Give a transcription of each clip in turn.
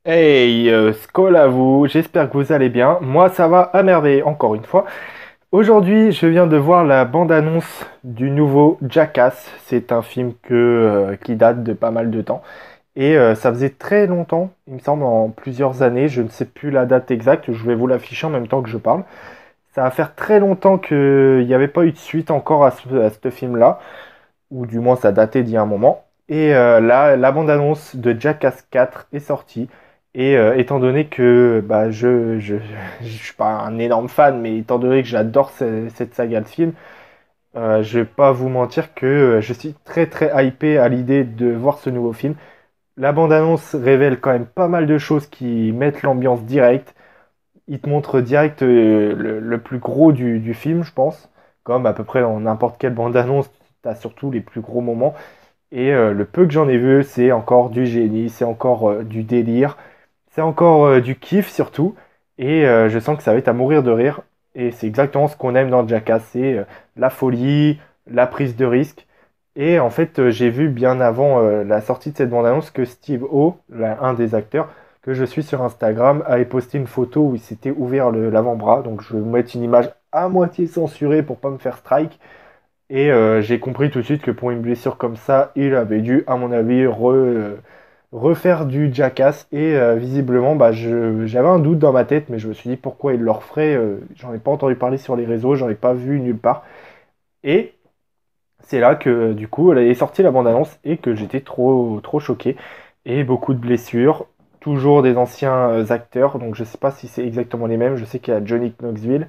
Hey, skol à vous, j'espère que vous allez bien. Moi, ça va à merveille, encore une fois. Aujourd'hui, je viens de voir la bande-annonce du nouveau Jackass. C'est un film qui date de pas mal de temps. Et ça faisait très longtemps, il me semble, en plusieurs années. Je ne sais plus la date exacte, je vais vous l'afficher en même temps que je parle. Ça va faire très longtemps qu'il n'y avait pas eu de suite encore à ce film-là, ou du moins ça datait d'il y a un moment. Et là, la bande-annonce de Jackass 4 est sortie. Et étant donné que bah, je suis pas un énorme fan, mais étant donné que j'adore cette saga de films, je vais pas vous mentir que je suis très très hypé à l'idée de voir ce nouveau film. La bande-annonce révèle quand même pas mal de choses qui mettent l'ambiance directe. Il te montre direct le plus gros du film, je pense. Comme à peu près dans n'importe quelle bande-annonce, tu as surtout les plus gros moments. Et le peu que j'en ai vu, c'est encore du génie, c'est encore du délire, c'est encore du kiff surtout. Et je sens que ça va être à mourir de rire. Et c'est exactement ce qu'on aime dans Jackass, c'est la folie, la prise de risque. Et en fait, j'ai vu bien avant la sortie de cette bande-annonce que Steve O, un des acteurs que je suis sur Instagram, avait posté une photo où il s'était ouvert l'avant-bras. Donc je vais vous mettre une image à moitié censurée pour pas me faire strike. Et j'ai compris tout de suite que pour une blessure comme ça, il avait dû, à mon avis, refaire du Jackass. Et visiblement, bah, j'avais un doute dans ma tête, mais je me suis dit pourquoi il le referait. J'en ai pas entendu parler sur les réseaux, j'en ai pas vu nulle part. Et c'est là que, du coup, elle est sortie la bande-annonce et que j'étais trop, trop choqué. Et beaucoup de blessures, toujours des anciens acteurs, donc je sais pas si c'est exactement les mêmes. Je sais qu'il y a Johnny Knoxville.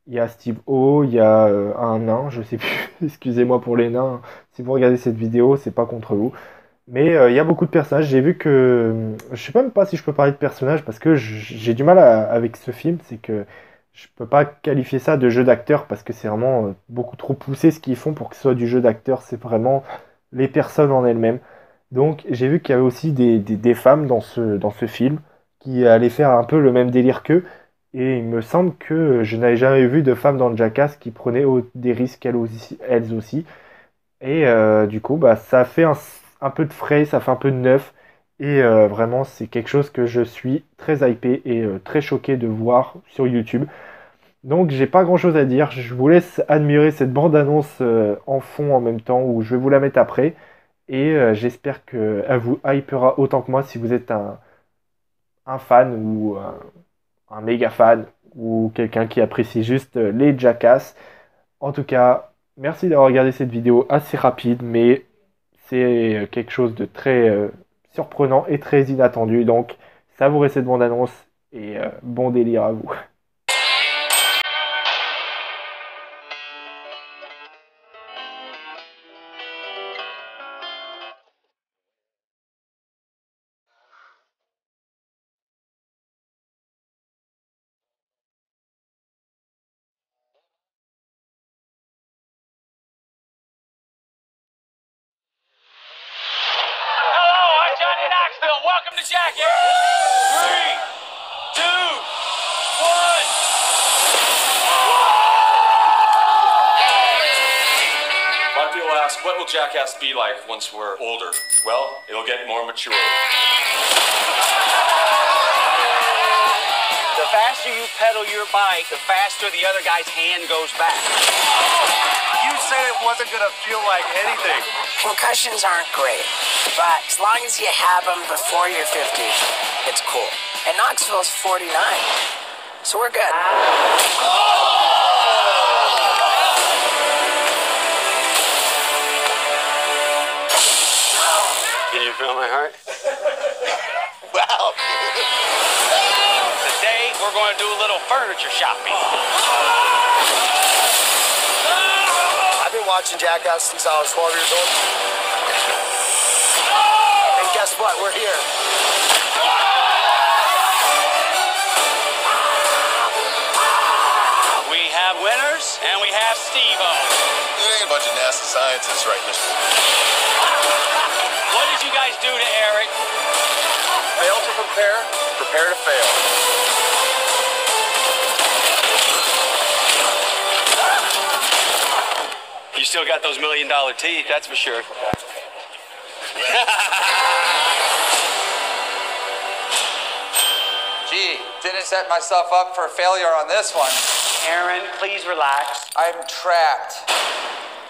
Il y a Steve O, il y a un nain, je sais plus, excusez-moi pour les nains, si vous regardez cette vidéo, c'est pas contre vous. Mais il y a beaucoup de personnages, j'ai vu que, je sais même pas si je peux parler de personnages, parce que j'ai du mal avec ce film, c'est que je peux pas qualifier ça de jeu d'acteur, parce que c'est vraiment beaucoup trop poussé ce qu'ils font pour que ce soit du jeu d'acteur, c'est vraiment les personnes en elles-mêmes. Donc j'ai vu qu'il y avait aussi des femmes dans ce film, qui allaient faire un peu le même délire qu'eux, et il me semble que je n'avais jamais vu de femmes dans le Jackass qui prenaient des risques elles aussi. Et du coup, bah, ça fait un peu de frais, ça fait un peu de neuf. Et vraiment, c'est quelque chose que je suis très hypé et très choqué de voir sur YouTube. Donc, j'ai pas grand-chose à dire. Je vous laisse admirer cette bande-annonce en fond en même temps, où je vais vous la mettre après. Et j'espère qu'elle vous hypera autant que moi si vous êtes un fan ou un méga fan ou quelqu'un qui apprécie juste les Jackass. En tout cas, merci d'avoir regardé cette vidéo assez rapide, mais c'est quelque chose de très surprenant et très inattendu. Donc, savourez cette bande-annonce et bon délire à vous. Hello, I'm Johnny Knoxville. Welcome to Jackass. 3, 2, 1. A lot of people ask, what will Jackass be like once we're older? Well, it'll get more mature. The faster you pedal your bike, the faster the other guy's hand goes back. You said it wasn't going to feel like anything. Concussions aren't great, but as long as you have them before you're 50, it's cool. And Knoxville's 49, so we're good. Can you feel my heart? Wow. Today, we're going to do a little furniture shopping. I've been watching Jackass since I was 12 years old. And guess what? We're here. We have winners, and we have Steve-O. You ain't a bunch of nasty scientists, right, mister? What did you guys do to Eric? Fail to prepare, prepare to fail. You still got those $1 million teeth, that's for sure. didn't set myself up for failure on this one. Aaron, please relax. I'm trapped.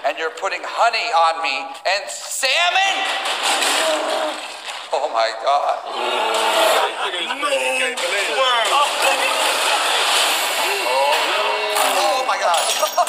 And you're putting honey on me and salmon? Oh my God.